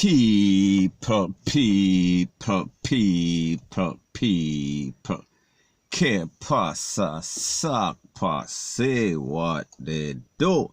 People. Que pasa, sakpa, say what they do.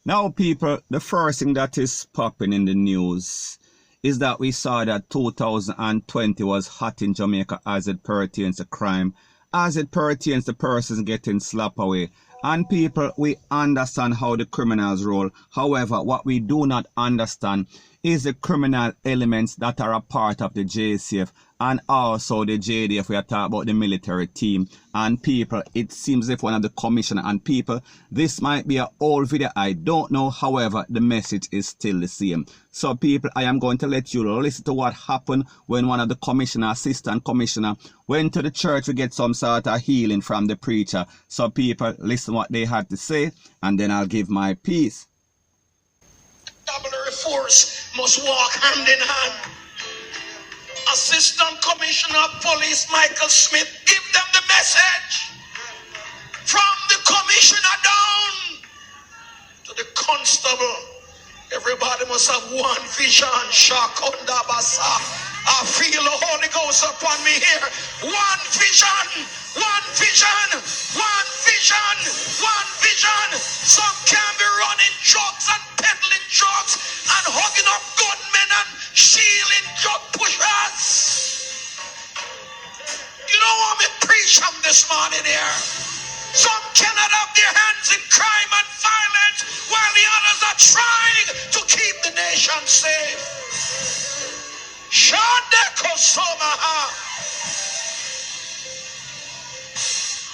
Now, people, the first thing that is popping in the news is that we saw that 2020 was hot in Jamaica as it pertains to crime, as it pertains to persons getting slapped away. And people, we understand how the criminals roll. However, what we do not understand is the criminal elements that are a part of the JCF and also the JDF. We are talking about the military team. And people, it seems as if one of the commissioner and people, this might be an old video, I don't know. However, the message is still the same. So people, I am going to let you listen to what happened when one of the commissioner, assistant commissioner, went to the church to get some sort of healing from the preacher. So people, listen what they had to say, and then I'll give my piece. Double force must walk hand in hand. Assistant Commissioner of Police Michael Smith, give them the message from the commissioner down to the constable. Everybody must have one vision. Shakunda Basa. I feel the Holy Ghost upon me here. One vision, one vision, one vision, one vision. Some can be running drugs and peddling drugs and hugging up gunmen and shielding drug pushers. You don't want me to preach them this morning here. Some cannot have their hands in crime and violence while the others are trying to keep the nation safe.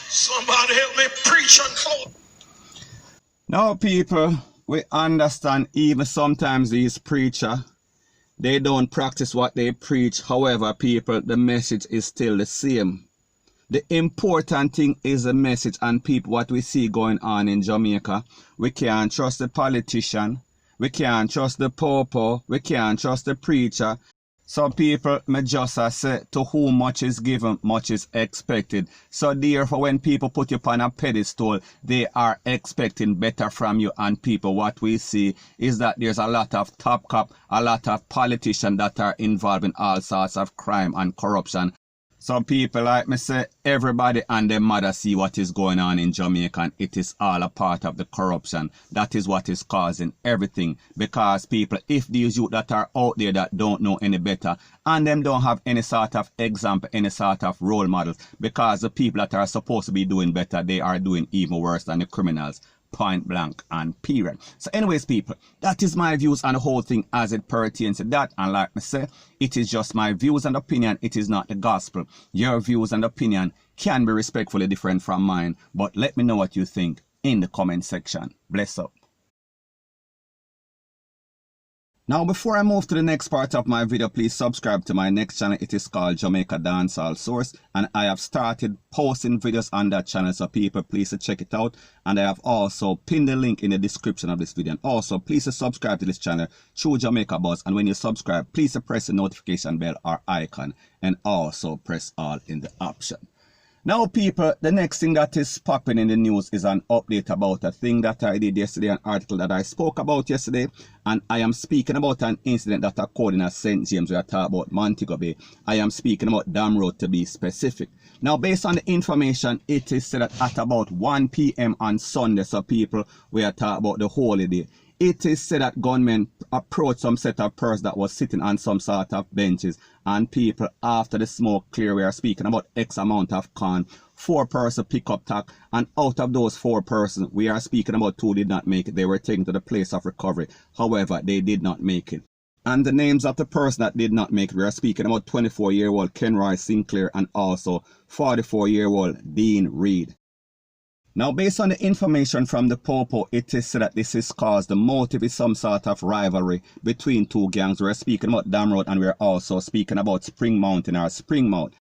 Somebody help me preach and close. Now people, we understand even sometimes these preachers, they don't practice what they preach. However, people, the message is still the same. The important thing is the message, and people, what we see going on in Jamaica, we can't trust the politician, we can't trust the popo, we can't trust the preacher. So people, me just say, to whom much is given, much is expected. So therefore, when people put you upon a pedestal, they are expecting better from you. And people, what we see is that there's a lot of top cop, a lot of politicians that are involved in all sorts of crime and corruption. So people, like me say, everybody and their mother see what is going on in Jamaica, and it is all a part of the corruption. That is what is causing everything. Because people, if these youth that are out there that don't know any better, and them don't have any sort of example, any sort of role models, because the people that are supposed to be doing better, they are doing even worse than the criminals. Point blank and period. So anyways, people, that is my views on the whole thing as it pertains to that. And like I say, it is just my views and opinion. It is not the gospel. Your views and opinion can be respectfully different from mine, but let me know what you think in the comment section. Bless up. Now, before I move to the next part of my video, please subscribe to my next channel. It is called Jamaica Dancehall Source, and I have started posting videos on that channel, so people, please check it out. And I have also pinned the link in the description of this video. And also, please subscribe to this channel through Jamaica Buzz. And when you subscribe, please press the notification bell or icon, and also press all in the option. Now people, the next thing that is popping in the news is an update about a thing that I did yesterday, an article that I spoke about yesterday, and I am speaking about an incident that occurred in St. James. We are talking about Montego Bay. I am speaking about Dam Road to be specific. Now based on the information, it is said that at about 1 p.m. on Sunday, so people, we are talking about the holiday. It is said that gunmen approached some set of persons that was sitting on some sort of benches, and people, after the smoke clear, we are speaking about X amount of con, 4 persons pick up tack, and out of those 4 persons, we are speaking about 2 did not make it. They were taken to the place of recovery. However, they did not make it. And the names of the person that did not make it, we are speaking about 24-year-old Kenroy Sinclair and also 44-year-old Dean Reed. Now, based on the information from the Popo, it is said that this is caused, the motive is some sort of rivalry between 2 gangs. We're speaking about Dam Road, and we're also speaking about Spring Mountain or Springmount.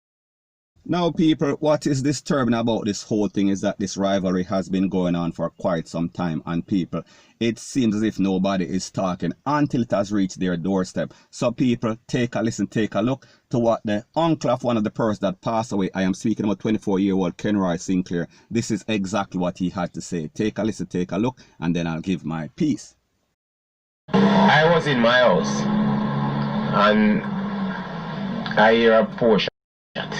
Now people, what is disturbing about this whole thing is that this rivalry has been going on for quite some time, and people, it seems as if nobody is talking until it has reached their doorstep. So people, take a listen, take a look to what the uncle of one of the persons that passed away, I am speaking about 24-year-old Kenroy Sinclair, this is exactly what he had to say. Take a listen, take a look, and then I'll give my piece. I was in my house and I hear a Porsche shot.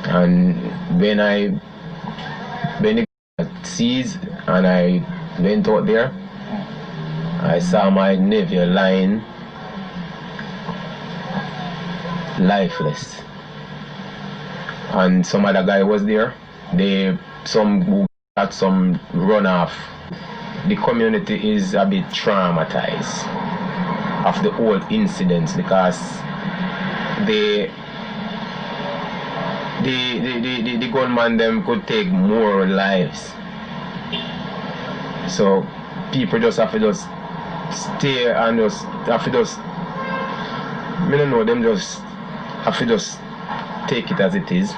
And when it seized and I went out there, I saw my nephew lying lifeless. And some other guy was there. Some got some runoff. The community is a bit traumatized of the whole incidents because the gunman them could take more lives. So people just have to just stay and just have to just, I don't know, them just have to just take it as it is.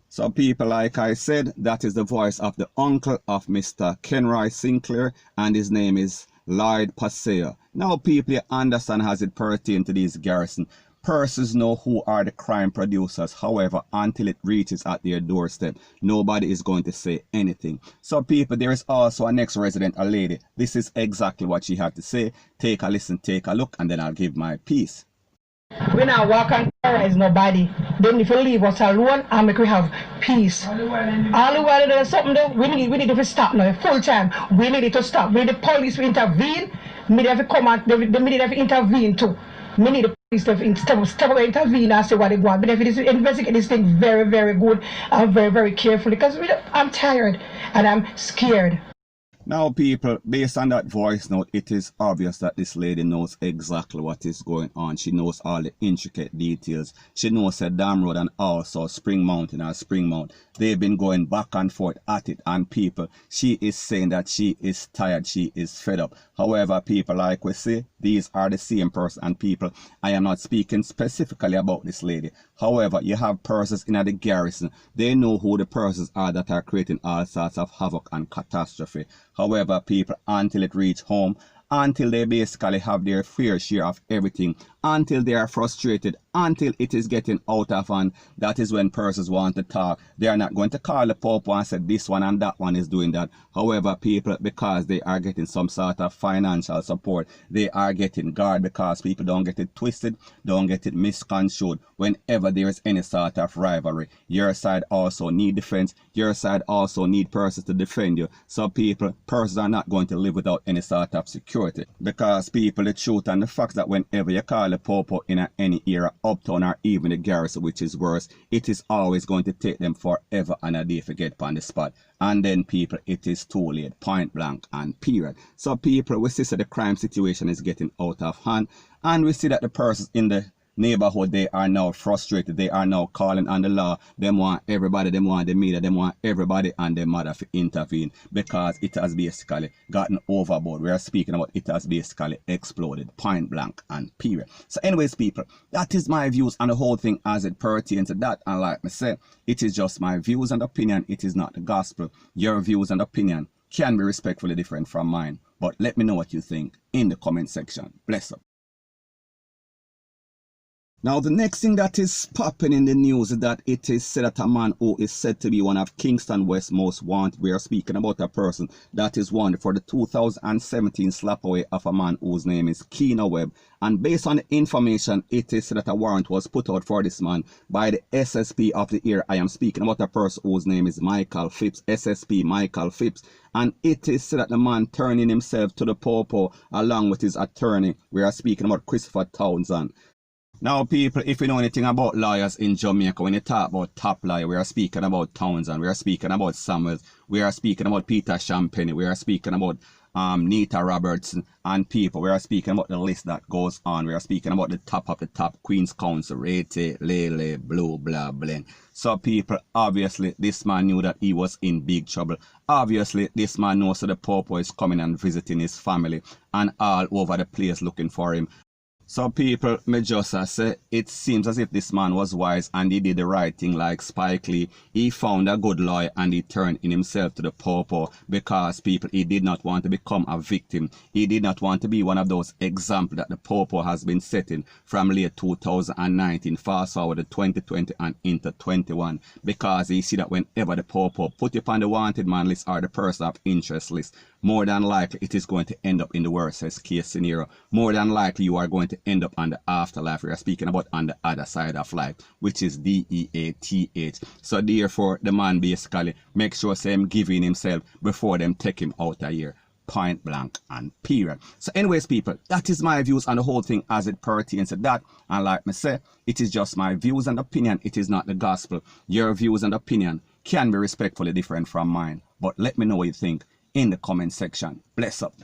So people, like I said, that is the voice of the uncle of Mr. Kenroy Sinclair, and his name is Lloyd Paseo. Now people, you understand as it pertains to these garrison. Persons know who are the crime producers. However, until it reaches at their doorstep, nobody is going to say anything. So people, there is also a next resident, a lady. This is exactly what she had to say. Take a listen, take a look, and then I'll give my piece. When I walk and terrorize nobody, then if you leave us alone and make we have peace. All the while there's something there, we need to stop now, full time. We need it to stop. We need the police to intervene. We need to come out, we need to intervene too. We need the police to step away, intervene and say what they want. But if it is investigate this thing very, very good and very, very carefully, because I'm tired and I'm scared. Now people, based on that voice note, it is obvious that this lady knows exactly what is going on. She knows all the intricate details. She knows that Dam Road and also Spring Mountain or Spring Mount, they've been going back and forth at it. And people, she is saying that she is tired, she is fed up. However, people, like we say, these are the same person. And people, I am not speaking specifically about this lady. However, you have persons in the garrison. They know who the persons are that are creating all sorts of havoc and catastrophe. However, people, until it reach home, until they basically have their fair share of everything, until they are frustrated, until it is getting out of hand, that is when persons want to talk. They are not going to call the Pope and say this one and that one is doing that. However, people, because they are getting some sort of financial support, they are getting guard, because people don't get it twisted, don't get it misconstrued. Whenever there is any sort of rivalry, your side also need defense, your side also need persons to defend you. So people, persons are not going to live without any sort of security, because people, the truth and the fact that whenever you call the Popo in any era, uptown or even the garrison, which is worse, it is always going to take them forever and a day to get on the spot. And then people, it is too late, point blank and period. So people, we see that the crime situation is getting out of hand, and we see that the persons in the neighborhood, they are now frustrated. They are now calling on the law. They want everybody, they want the media, they want everybody and their mother to intervene, because it has basically gotten overboard. We are speaking about it has basically exploded, point blank and period. So anyways, people, that is my views on the whole thing as it pertains to that. And like I said, it is just my views and opinion. It is not the gospel. Your views and opinion can be respectfully different from mine, but let me know what you think in the comment section. Bless up. Now, the next thing that is popping in the news is that it is said that a man who is said to be one of Kingston M0st most wanted. We are speaking about a person that is wanted for the 2017 slap away of a man whose name is Keno Webb. And based on the information, it is said that a warrant was put out for this man by the SSP of the area. I am speaking about a person whose name is Michael Phipps, SSP Michael Phipps. And it is said that the man turning himself to the Popo along with his attorney. We are speaking about Christopher Townsend. Now people, if you know anything about lawyers in Jamaica, when you talk about top lawyer, we are speaking about Townsend, we are speaking about Samuels, we are speaking about Peter Champagne, we are speaking about Nita Robertson and people, we are speaking about the list that goes on, we are speaking about the top of the top, Queen's Counsel, Rete, Lele, Blue, blah, blah. So people, obviously this man knew that he was in big trouble. Obviously this man knows that the Popo is coming and visiting his family and all over the place looking for him. So people, me just say, it seems as if this man was wise and he did the right thing like Spike Lee. He found a good lawyer and he turned in himself to the Popo, because people, he did not want to become a victim. He did not want to be one of those examples that the Popo has been setting from late 2019, fast forward to 2020 and into 21, because he see that whenever the Popo put you on the wanted man list or the person of interest list, more than likely it is going to end up in the worst case scenario. More than likely you are going to to end up on the afterlife. We are speaking about on the other side of life, which is DEATH. So therefore, the man basically make sure say him giving himself before them take him out of here. Point blank and period. So anyways, people, that is my views on the whole thing as it pertains to that. And like me say, it is just my views and opinion. It is not the gospel. Your views and opinion can be respectfully different from mine. But let me know what you think in the comment section. Bless up.